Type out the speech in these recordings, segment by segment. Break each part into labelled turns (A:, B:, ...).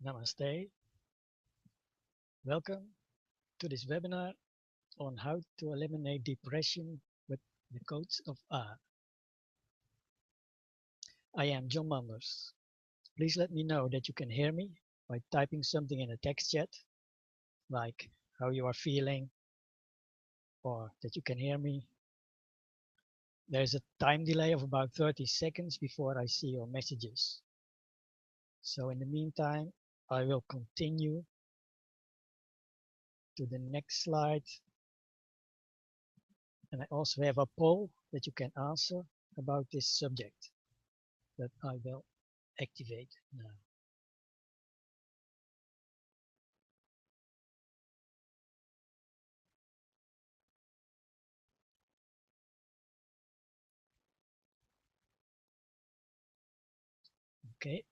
A: Namaste. Welcome to this webinar on how to eliminate depression with the codes of R. I am John Manders. Please let me know that you can hear me by typing something in the text chat, like how you are feeling, or that you can hear me. There's a time delay of about 30 seconds before I see your messages. So in the meantime, I will continue to the next slide. And I also have a poll that you can answer about this subject that I will activate now. Okay,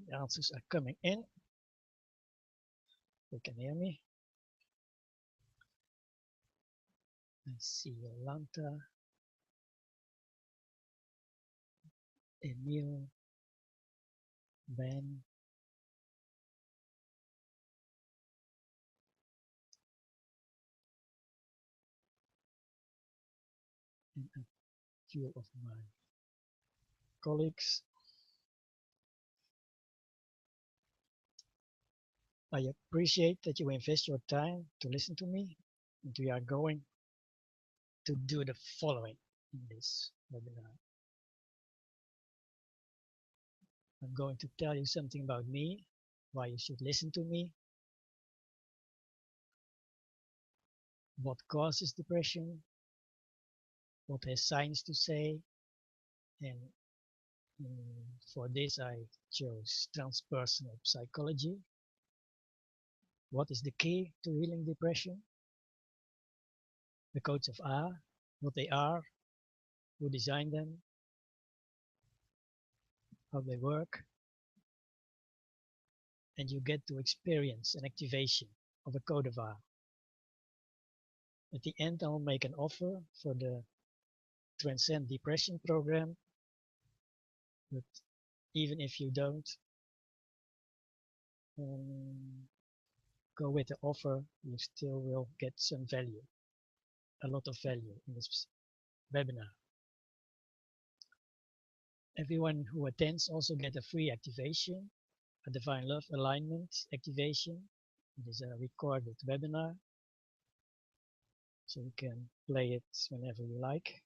A: the answers are coming in. You can hear me. I see Yolanta, Emil, Ben, and a few of my colleagues. I appreciate that you invest your time to listen to me, and we are going to do the following in this webinar. I'm going to tell you something about me, why you should listen to me, what causes depression, what has science to say, and for this I chose transpersonal psychology. What is the key to healing depression? The codes of R, what they are, who designed them, how they work, and you get to experience an activation of a code of R. At the end, I'll make an offer for the Transcend Depression program, but even if you don't go with the offer, you still will get some value, a lot of value in this webinar. Everyone who attends also get a free activation, a Divine Love Alignment activation. It is a recorded webinar, so you can play it whenever you like.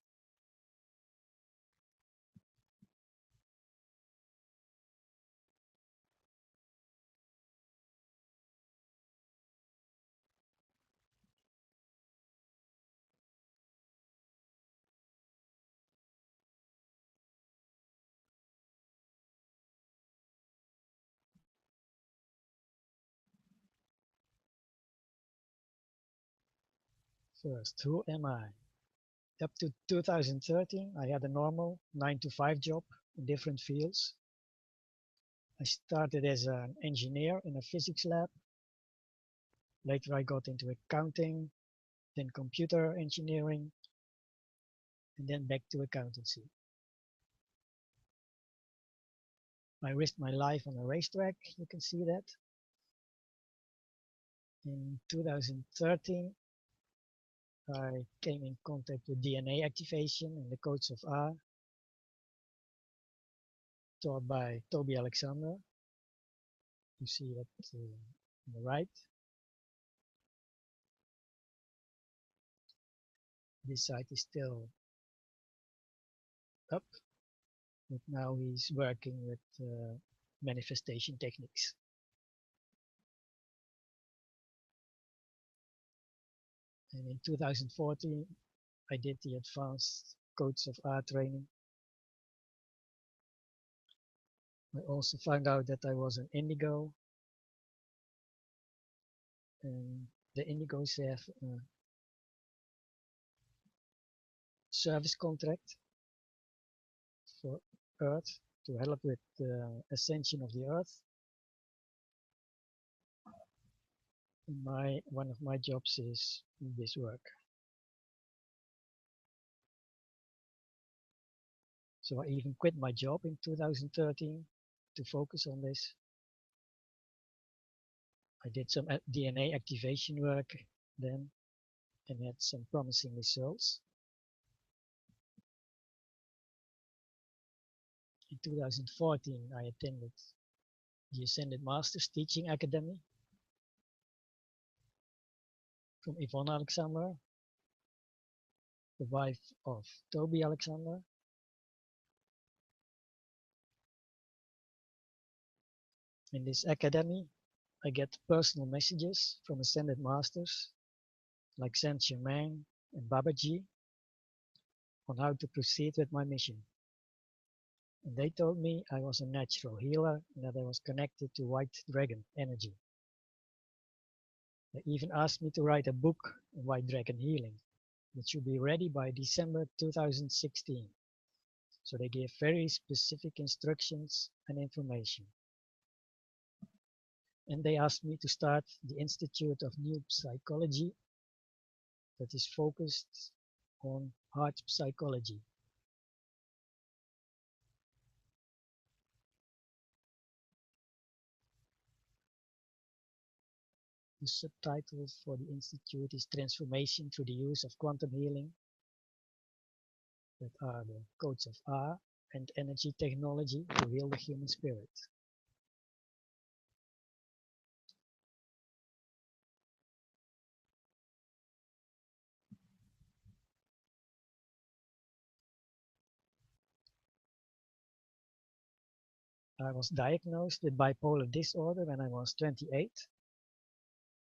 A: First, who am I? Up to 2013, I had a normal 9 to 5 job in different fields. I started as an engineer in a physics lab. Later I got into accounting, then computer engineering, and then back to accountancy. I risked my life on a racetrack, you can see that. In 2013, I came in contact with DNA activation and the codes of R, taught by Toby Alexander. You see that on the right. This site is still up, but now he's working with manifestation techniques. And in 2014, I did the advanced codes of R training. I also found out that I was an indigo, and the indigos have a service contract for Earth to help with the ascension of the Earth. And one of my jobs is this work. So I even quit my job in 2013 to focus on this. I did some DNA activation work then and had some promising results. In 2014, I attended the Ascended Masters Teaching Academy from Yvonne Alexander, the wife of Toby Alexander. In this academy, I get personal messages from Ascended Masters like Saint Germain and Babaji on how to proceed with my mission. And they told me I was a natural healer and that I was connected to White Dragon energy. They even asked me to write a book on White Dragon healing that should be ready by December 2016. So they gave very specific instructions and information. And they asked me to start the Institute of New Psychology that is focused on heart psychology. The subtitle for the institute is Transformation through the use of quantum healing, that are the codes of R and energy technology to heal the human spirit. I was diagnosed with bipolar disorder when I was 28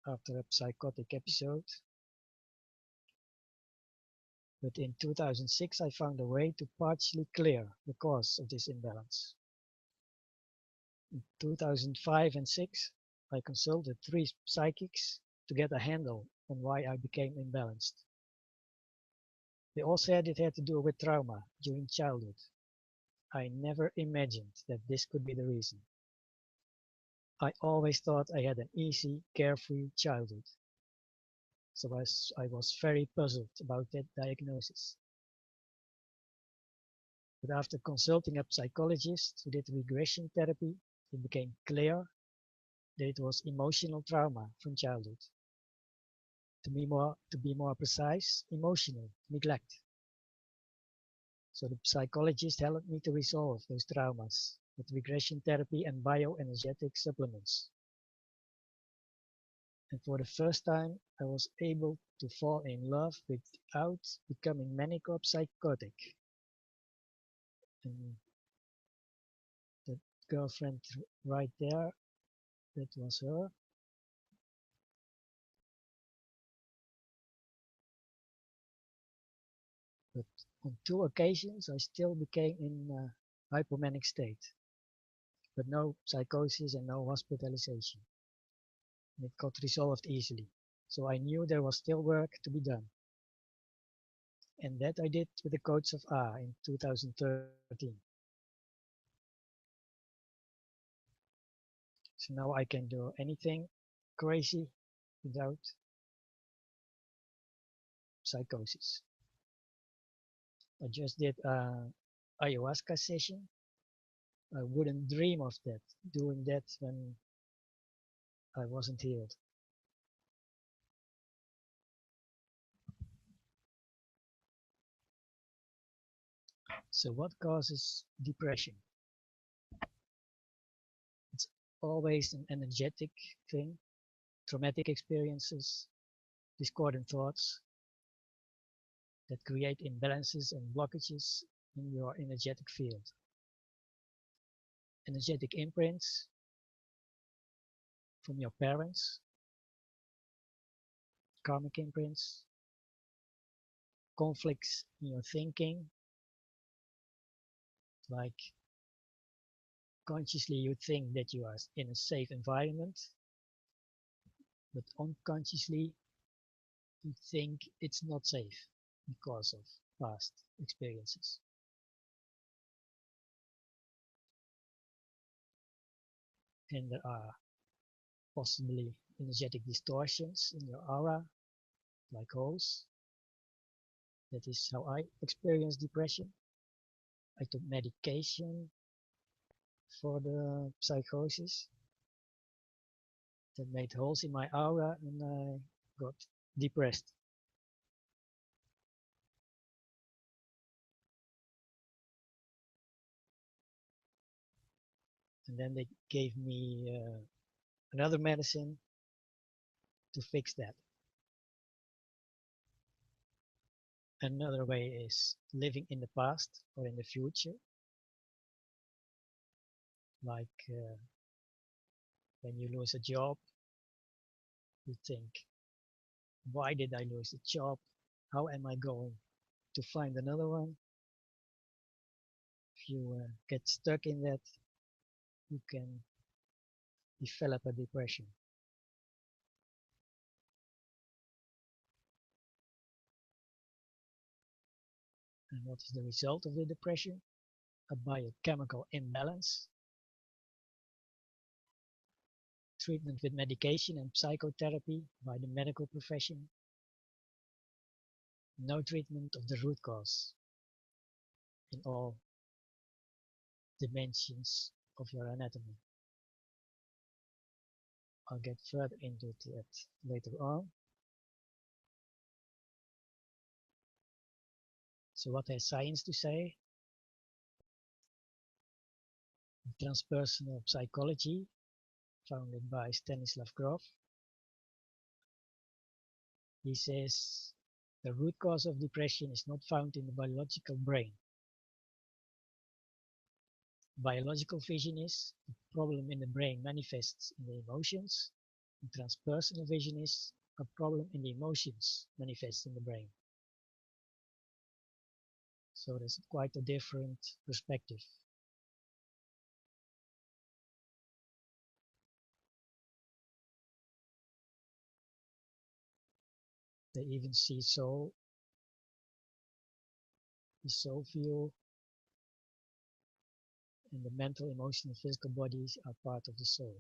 A: after a psychotic episode. But in 2006 I found a way to partially clear the cause of this imbalance. In 2005 and 6 I consulted 3 psychics to get a handle on why I became imbalanced. They all said it had to do with trauma during childhood. I never imagined that this could be the reason. I always thought I had an easy, carefree childhood. So I was very puzzled about that diagnosis. But after consulting a psychologist who did regression therapy, it became clear that it was emotional trauma from childhood. To be more precise, emotional neglect. So the psychologist helped me to resolve those traumas with regression therapy and bioenergetic supplements. And for the first time, I was able to fall in love without becoming manic or psychotic. And the girlfriend right there, that was her. But on 2 occasions, I still became in a hypomanic state, but no psychosis and no hospitalization. It got resolved easily. So I knew there was still work to be done. And that I did with the codes of R in 2013. So now I can do anything crazy without psychosis. I just did a ayahuasca session. I wouldn't dream of that, doing that when I wasn't healed. So what causes depression? It's always an energetic thing, traumatic experiences, discordant thoughts that create imbalances and blockages in your energetic field. Energetic imprints from your parents, karmic imprints, conflicts in your thinking, like consciously you think that you are in a safe environment, but unconsciously you think it's not safe because of past experiences. And there are possibly energetic distortions in your aura, like holes. That is how I experience depression. I took medication for the psychosis. that made holes in my aura, and I got depressed. And then they gave me another medicine to fix that. Another way is living in the past or in the future, like when you lose a job, you think, why did I lose the job? How am I going to find another one? If you get stuck in that, you can develop a depression. And what is the result of the depression? A biochemical imbalance. Treatment with medication and psychotherapy by the medical profession. No treatment of the root cause in all dimensions of your anatomy. I'll get further into that later on. So what has science to say? Transpersonal psychology, founded by Stanislav Grof. He says the root cause of depression is not found in the biological brain. Biological vision is the problem in the brain manifests in the emotions, and transpersonal vision is a problem in the emotions manifest in the brain. So there's quite a different perspective. They even see soul, the soul view, and the mental, emotional, physical bodies are part of the soul.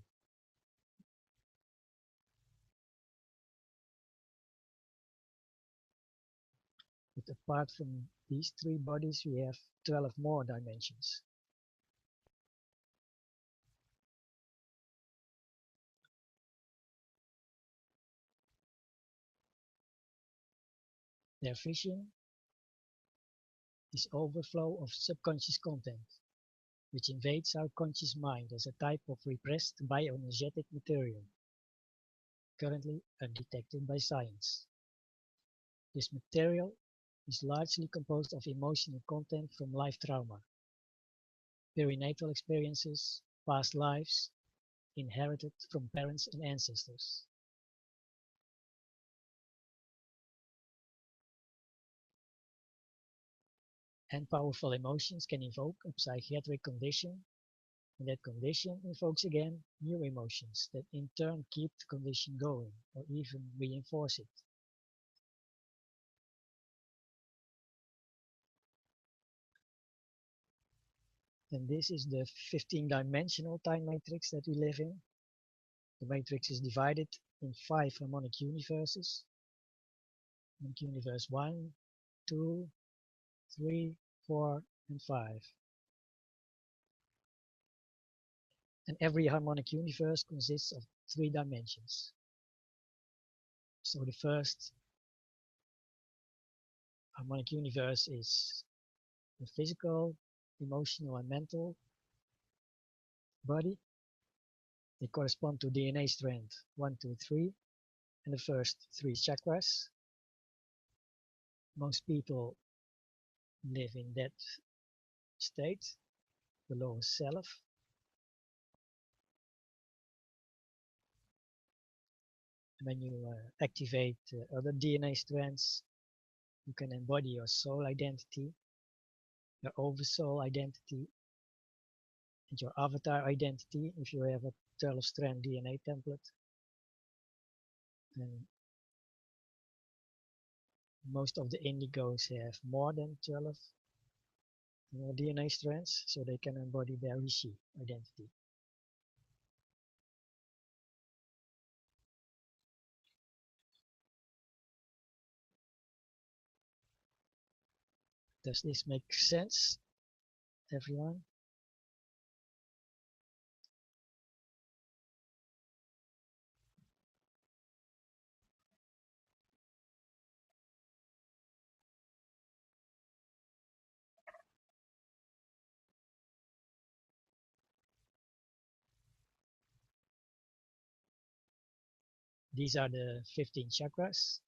A: But apart from these three bodies, we have 12 more dimensions. Their vision is overflow of subconscious content, which invades our conscious mind as a type of repressed bioenergetic material, currently undetected by science. This material is largely composed of emotional content from life trauma, perinatal experiences, past lives, inherited from parents and ancestors. And powerful emotions can evoke a psychiatric condition, and that condition invokes again new emotions that in turn keep the condition going or even reinforce it. And this is the 15-dimensional time matrix that we live in. The matrix is divided in 5 harmonic universes. Harmonic universe 1, 2, 3, 4, and 5. And every harmonic universe consists of 3 dimensions. So the first harmonic universe is the physical, emotional, and mental body. They correspond to DNA strand 1, 2, 3, and the first 3 chakras. Most people live in that state, the lower self. And when you activate other DNA strands, you can embody your soul identity, your oversoul identity, and your avatar identity if you have a 12-strand DNA template. And most of the indigos have more than 12 DNA strands, so they can embody their Rishi identity. Does this make sense, everyone? These are the 15 chakras.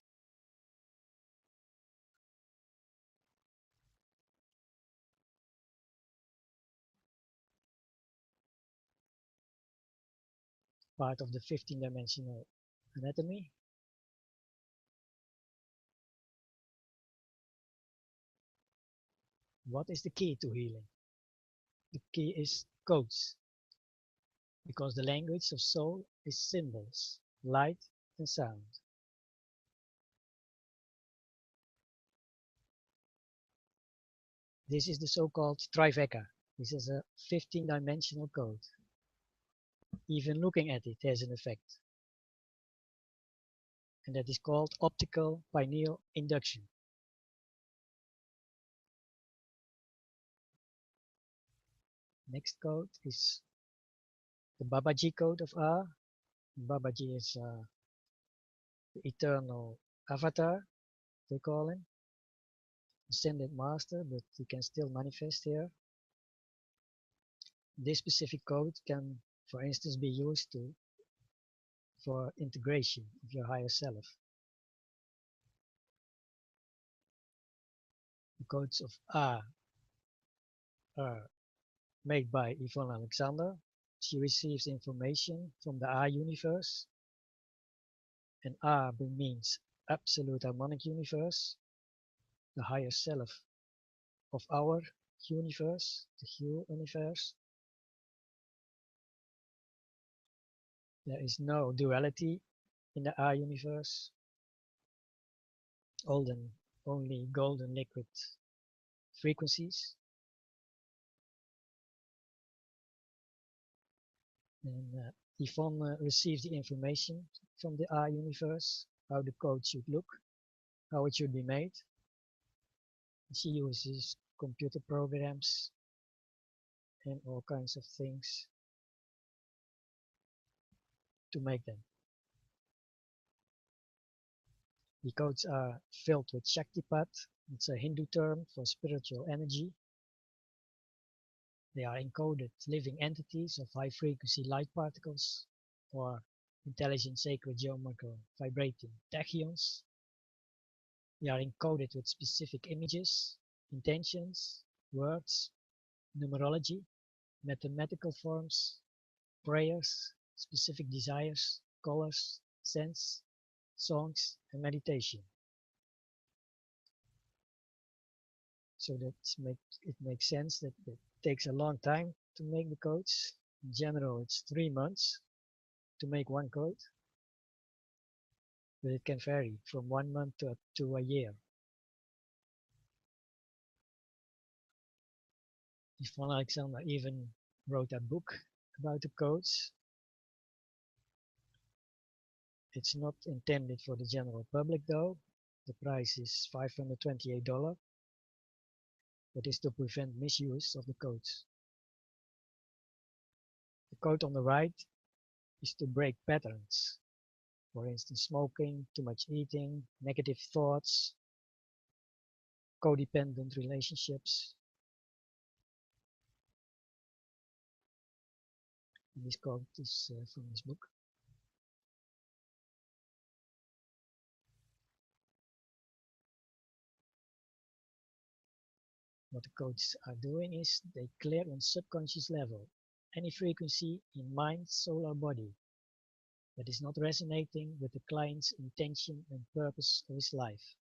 A: Part of the 15-dimensional anatomy. What is the key to healing? The key is codes, because the language of soul is symbols, light and sound. This is the so-called trifecta. This is a 15-dimensional code. Even looking at it has an effect. And that is called optical pineal induction. Next code is the Babaji code of A. Babaji is the eternal avatar, they call him. Ascended master, but he can still manifest here. This specific code can, for instance, be used for integration of your higher self. The codes of A are made by Yvonne Alexander. She receives information from the A universe, and A means absolute harmonic universe, the higher self of our universe, the Hue universe. There is no duality in the A universe, only golden liquid frequencies. And Yvonne receives the information from the A universe, how the code should look, how it should be made. She uses computer programs and all kinds of things to make them. The codes are filled with Shaktipat. It's a Hindu term for spiritual energy. They are encoded living entities of high frequency light particles or intelligent sacred geometrical vibrating tachyons. They are encoded with specific images, intentions, words, numerology, mathematical forms, prayers, specific desires, colors, scents, songs, and meditation. So it makes sense that it takes a long time to make the codes. In general, it's 3 months to make one code, but it can vary from 1 month to a year. Yvonne Alexander even wrote a book about the codes. It's not intended for the general public though. The price is $528. That is to prevent misuse of the codes. The code on the right is to break patterns. For instance, smoking, too much eating, negative thoughts, codependent relationships. And this code is from this book. What the codes are doing is they clear on subconscious level any frequency in mind, soul or body that is not resonating with the client's intention and purpose of his life.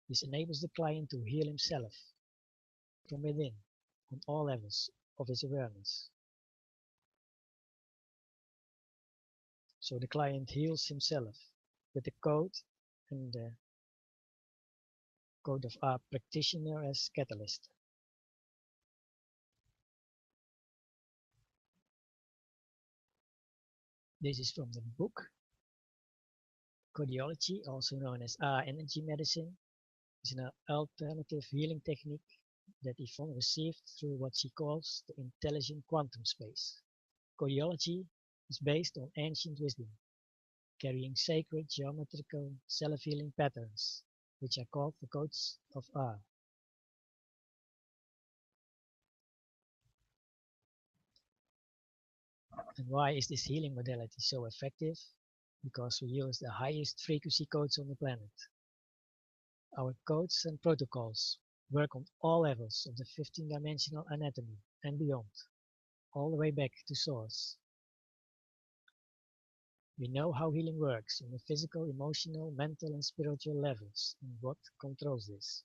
A: This enables the client to heal himself from within on all levels of his awareness. So the client heals himself with the code and the code of our practitioner as catalyst. This is from the book. Codiology, also known as energy medicine, is an alternative healing technique that Yvonne received through what she calls the intelligent quantum space. Codiology is based on ancient wisdom, carrying sacred geometrical self-healing patterns, which are called the codes of A. And why is this healing modality so effective? because we use the highest frequency codes on the planet. Our codes and protocols work on all levels of the 15-dimensional anatomy and beyond, all the way back to source. We know how healing works on the physical, emotional, mental, and spiritual levels and what controls this.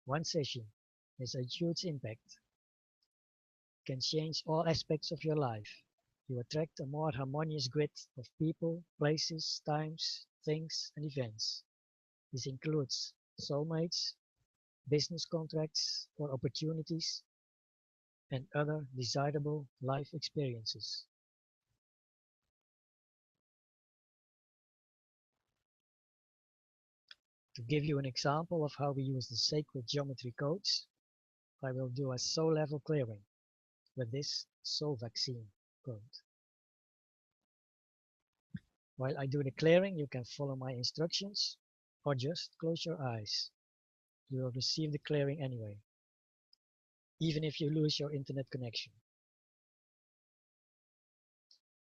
A: One session has a huge impact, can change all aspects of your life. You attract a more harmonious grid of people, places, times, things, and events. This includes soulmates, business contracts or opportunities, and other desirable life experiences. To give you an example of how we use the sacred geometry codes, I will do a soul level clearing with this soul vaccine code. While I do the clearing, you can follow my instructions or just close your eyes. You will receive the clearing anyway, even if you lose your internet connection.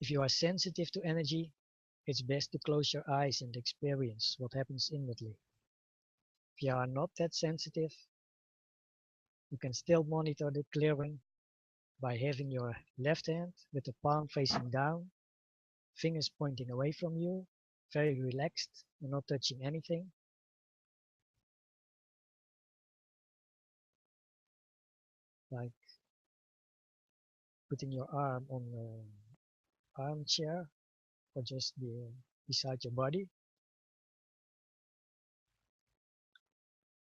A: If you are sensitive to energy, it's best to close your eyes and experience what happens inwardly. If you are not that sensitive, you can still monitor the clearing by having your left hand with the palm facing down, fingers pointing away from you, very relaxed and not touching anything. Like putting your arm on an armchair or just beside your body.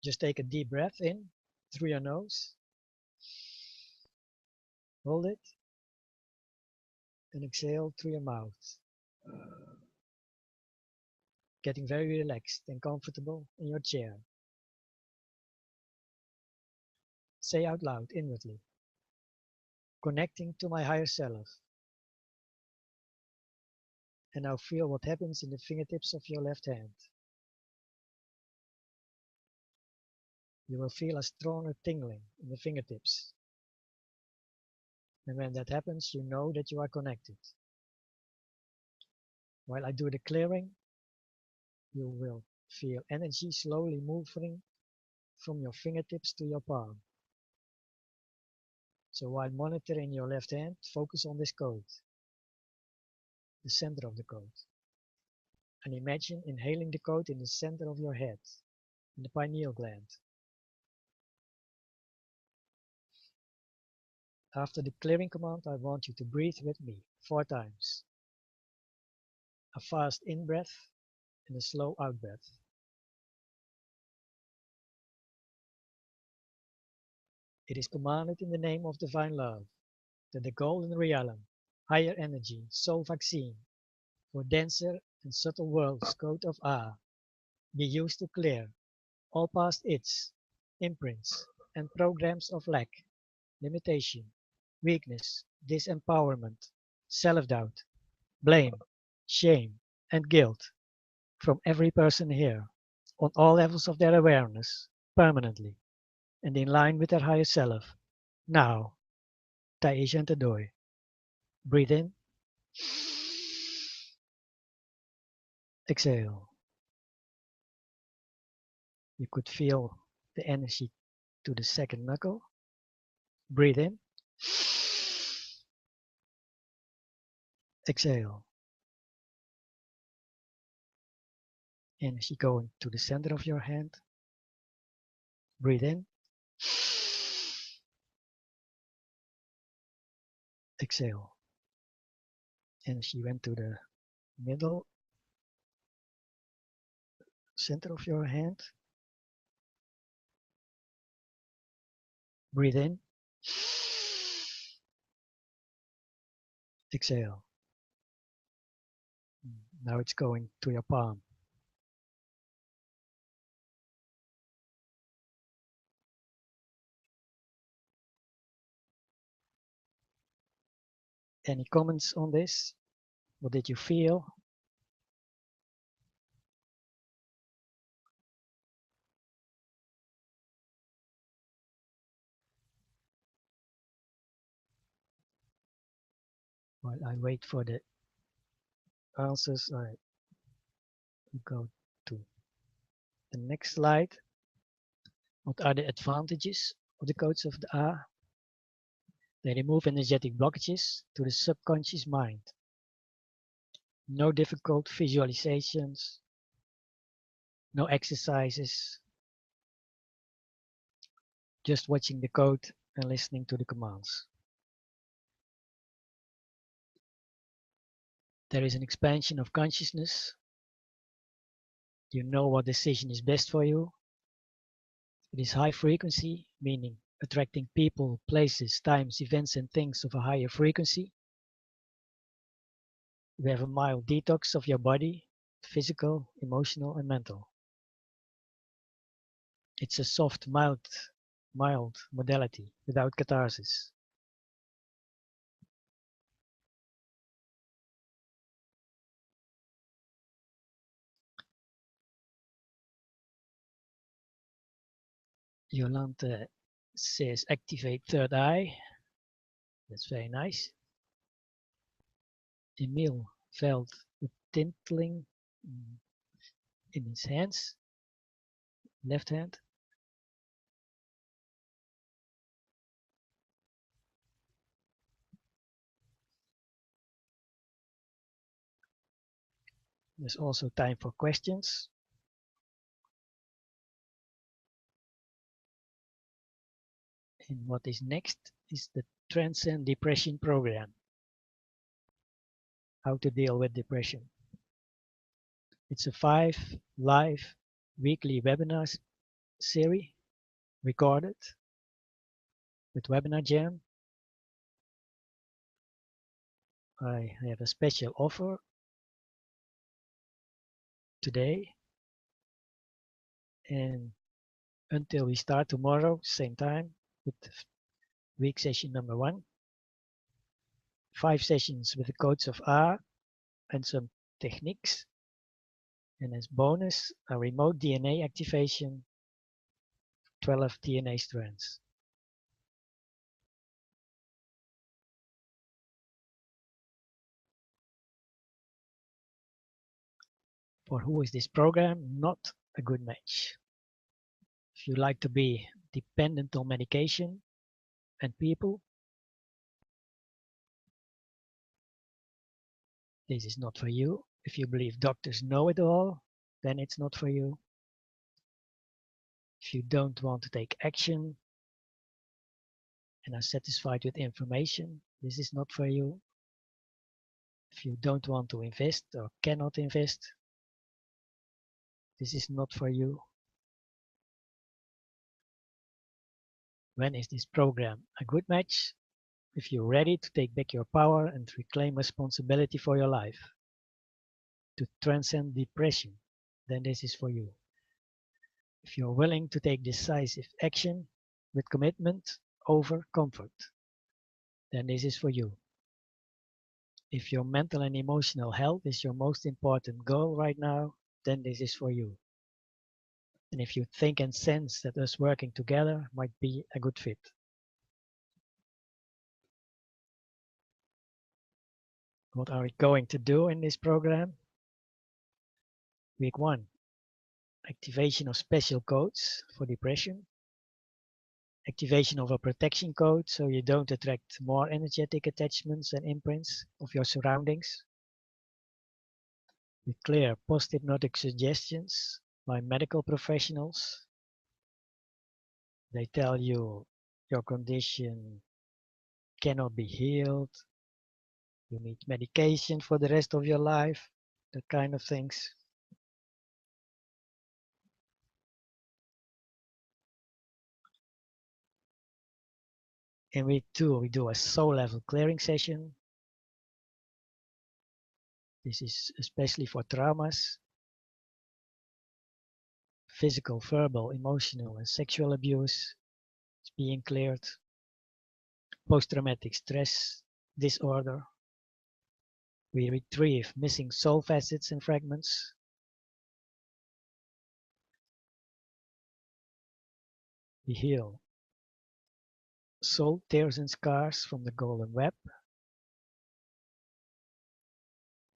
A: Just take a deep breath in through your nose, hold it, and exhale through your mouth. Getting very relaxed and comfortable in your chair. Say out loud inwardly, connecting to my higher self. And now feel what happens in the fingertips of your left hand. You will feel a stronger tingling in the fingertips. And when that happens, you know that you are connected. While I do the clearing, you will feel energy slowly moving from your fingertips to your palm. So while monitoring your left hand, focus on this code, the center of the code. And imagine inhaling the code in the center of your head, in the pineal gland. After the clearing command, I want you to breathe with me 4 times. A fast in-breath and a slow out-breath. It is commanded in the name of divine love that the golden realm, higher energy, soul vaccine for denser and subtle worlds code of Ah be used to clear all past its, imprints, and programs of lack, limitation, weakness, disempowerment, self-doubt, blame, shame, and guilt from every person here on all levels of their awareness, permanently, and in line with their higher self. Now, Taisha and Tadoy. Breathe in, exhale. You could feel the energy to the second knuckle. Breathe in, exhale. Energy going to the center of your hand. Breathe in, exhale. Energy went to the middle center of your hand. Breathe in, exhale. Now it's going to your palm. Any comments on this? What did you feel? While I wait for the answers, I go to the next slide. What are the advantages of the codes of the A? They remove energetic blockages to the subconscious mind. No difficult visualizations, no exercises, just watching the code and listening to the commands. There is an expansion of consciousness. You know what decision is best for you. It is high frequency, meaning attracting people, places, times, events, and things of a higher frequency. You have a mild detox of your body, physical, emotional, and mental. It's a soft, mild modality without catharsis. Yolante says activate third eye. That's very nice. Emil felt the tinkling in his hands, left hand. There's also time for questions. And what is next is the Transcend Depression program. How to deal with depression. It's a 5 live weekly webinar series recorded with Webinar Jam. I have a special offer today and until we start tomorrow, same time, with week session number 1. 5 sessions with the codes of A and some techniques. And as bonus, a remote DNA activation, 12 DNA strands. For who is this program? Not a good match. If you like to be dependent on medication and people, this is not for you. If you believe doctors know it all, then it's not for you. If you don't want to take action and are satisfied with information, this is not for you. If you don't want to invest or cannot invest, this is not for you. When is this program a good match? If you're ready to take back your power and reclaim responsibility for your life, to transcend depression, then this is for you. If you're willing to take decisive action with commitment over comfort, then this is for you. If your mental and emotional health is your most important goal right now, then this is for you. And if you think and sense that us working together might be a good fit. What are we going to do in this program? Week 1, activation of special codes for depression. Activation of a protection code so you don't attract more energetic attachments and imprints of your surroundings. With clear post-hypnotic suggestions by medical professionals. They tell you your condition cannot be healed. You need medication for the rest of your life, that kind of things. In week 2, we do a soul level clearing session. This is especially for traumas, physical, verbal, emotional, and sexual abuse is being cleared. Post-traumatic stress disorder. We retrieve missing soul facets and fragments. We heal soul tears and scars from the golden web.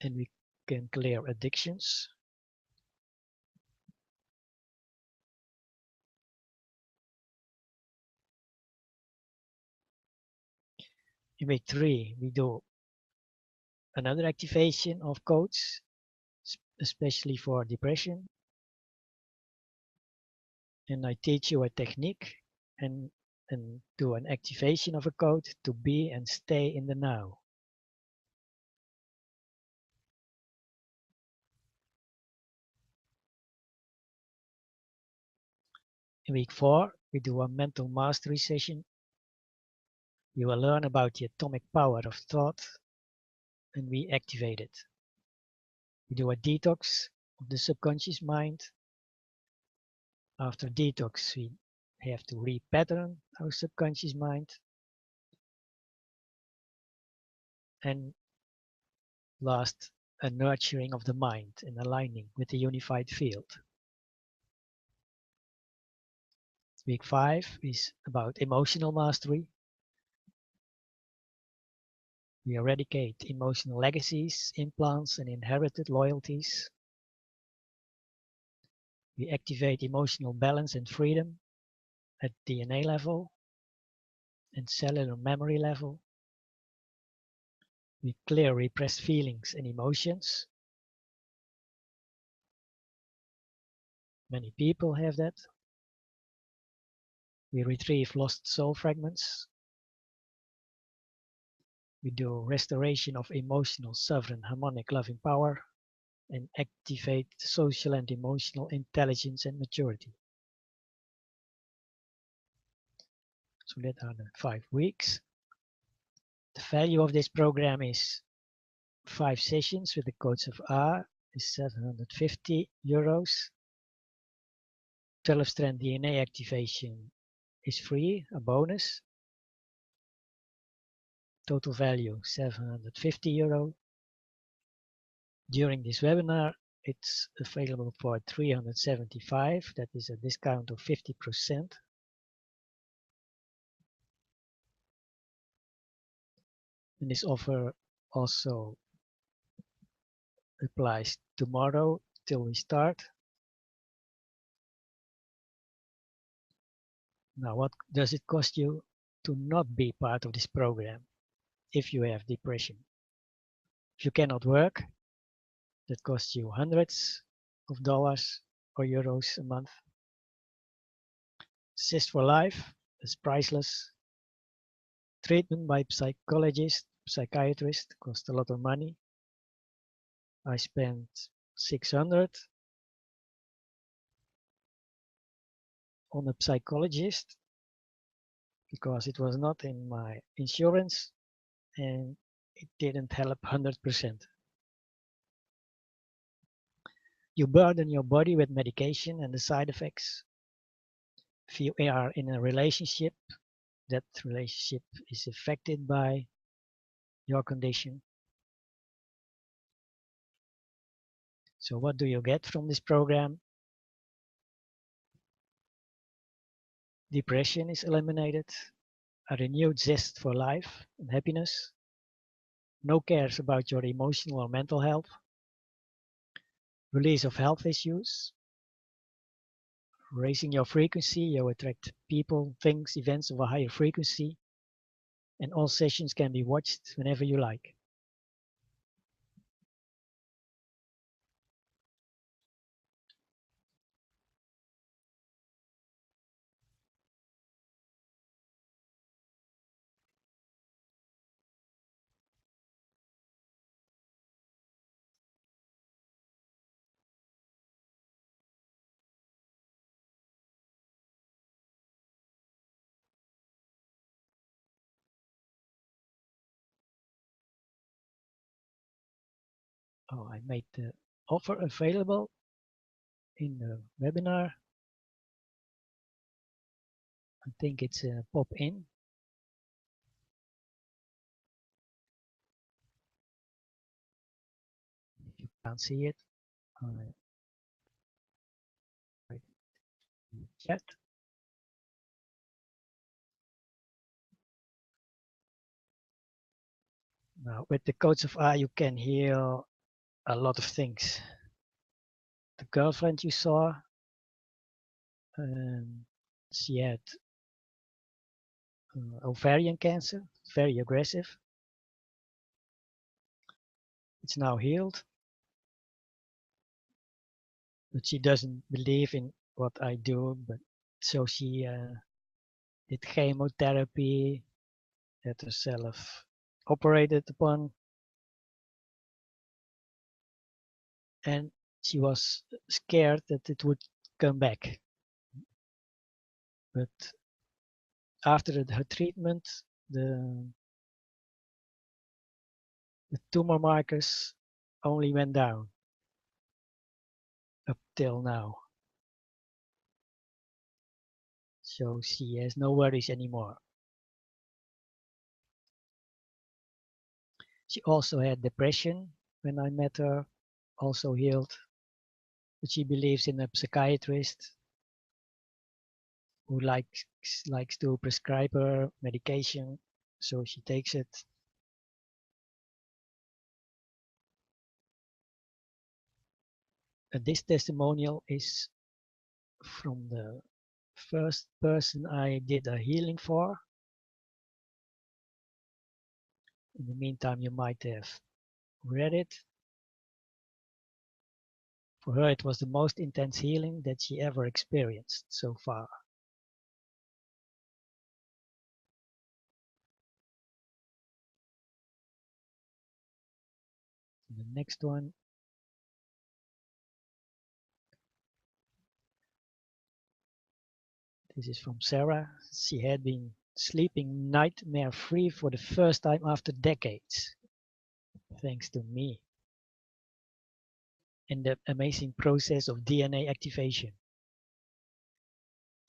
A: And we can clear addictions. In week 3, we do another activation of codes, especially for depression. And I teach you a technique and do an activation of a code to be and stay in the now. In week 4, we do a mental mastery session. You will learn about the atomic power of thought, and we activate it. We do a detox of the subconscious mind. After detox, we have to repattern our subconscious mind. And last, a nurturing of the mind and aligning with the unified field. Week 5 is about emotional mastery. We eradicate emotional legacies, implants, and inherited loyalties. We activate emotional balance and freedom at DNA level and cellular memory level. We clear repressed feelings and emotions. Many people have that. We retrieve lost soul fragments. We do restoration of emotional, sovereign, harmonic, loving power and activate social and emotional intelligence and maturity. So that are the 5 weeks. The value of this program is 5 sessions with the codes of R is 750 euros. 12-strand DNA activation is free, a bonus. Total value 750 euro. During this webinar, it's available for 375. That is a discount of 50%. And this offer also applies tomorrow till we start. Now, what does it cost you to not be part of this program if you have depression? If you cannot work, that costs you hundreds of dollars or euros a month. Assist for life is priceless. Treatment by psychologist, psychiatrist costs a lot of money. I spent 600 on a psychologist because it was not in my insurance and it didn't help 100%. You burden your body with medication and the side effects. If you are in a relationship, that relationship is affected by your condition. So what do you get from this program? Depression is eliminated, a renewed zest for life and happiness, no cares about your emotional or mental health, release of health issues, raising your frequency, you attract people, things, events of a higher frequency, and all sessions can be watched whenever you like. Oh, I made the offer available in the webinar. I think it's a pop-in. If you can't see it, chat. Now with the codes of R, you can heal a lot of things. The girlfriend you saw, she had ovarian cancer, very aggressive. It's now healed, but she doesn't believe in what I do. But so she did chemotherapy, had herself operated upon, and she was scared that it would come back. But after her treatment, the tumor markers only went down up till now. So she has no worries anymore. She also had depression when I met her, also healed. But she believes in a psychiatrist who likes to prescribe her medication, so she takes it. And this testimonial is from the first person I did a healing for. In the meantime, you might have read it. For her, it was the most intense healing that she ever experienced so far. And the next one, this is from Sarah. She had been sleeping nightmare-free for the first time after decades, thanks to me and the amazing process of DNA activation.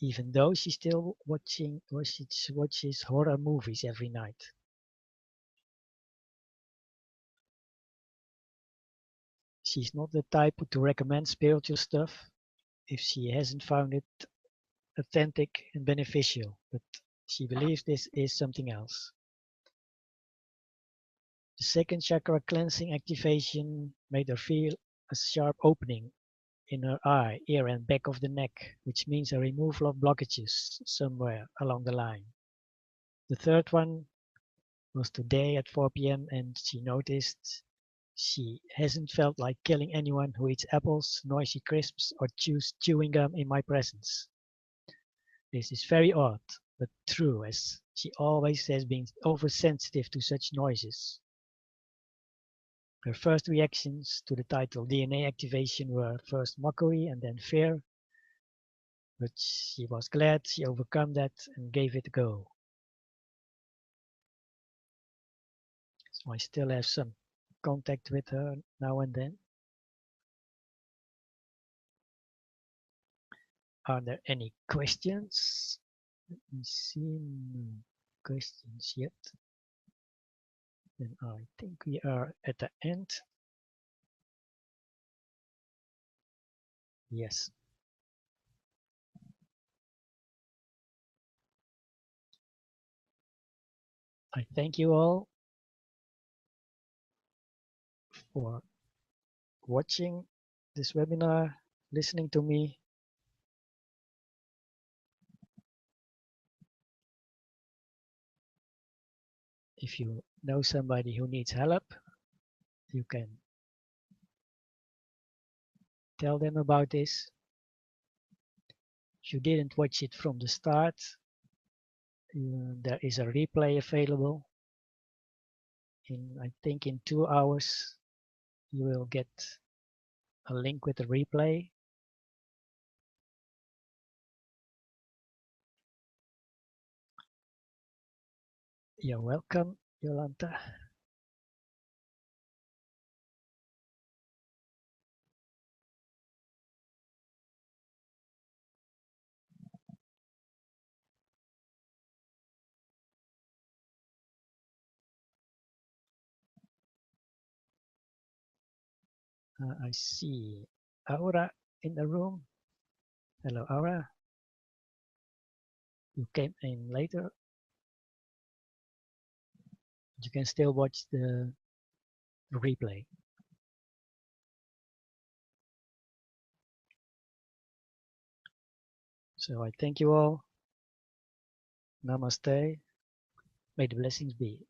A: Even though she still watches horror movies every night. She's not the type to recommend spiritual stuff if she hasn't found it authentic and beneficial, but she believes this is something else. The second chakra cleansing activation made her feel a sharp opening in her eye, ear, and back of the neck, which means a removal of blockages somewhere along the line. The third one was today at 4 p.m. and she noticed she hasn't felt like killing anyone who eats apples, noisy crisps, or chews chewing gum in my presence. This is very odd, but true, as she always has been oversensitive to such noises. Her first reactions to the title DNA activation were first mockery and then fear, but she was glad she overcome that and gave it a go. So I still have some contact with her now and then. Are there any questions? Let me see. No questions yet. Then I think we are at the end. Yes. I thank you all for watching this webinar, listening to me. If you know somebody who needs help, you can tell them about this. If you didn't watch it from the start, there is a replay available. I think in 2 hours, you will get a link with the replay. You're welcome, Yolanta. I see Aura in the room. Hello, Aura. You came in later. You can still watch the replay. So I thank you all. Namaste. May the blessings be.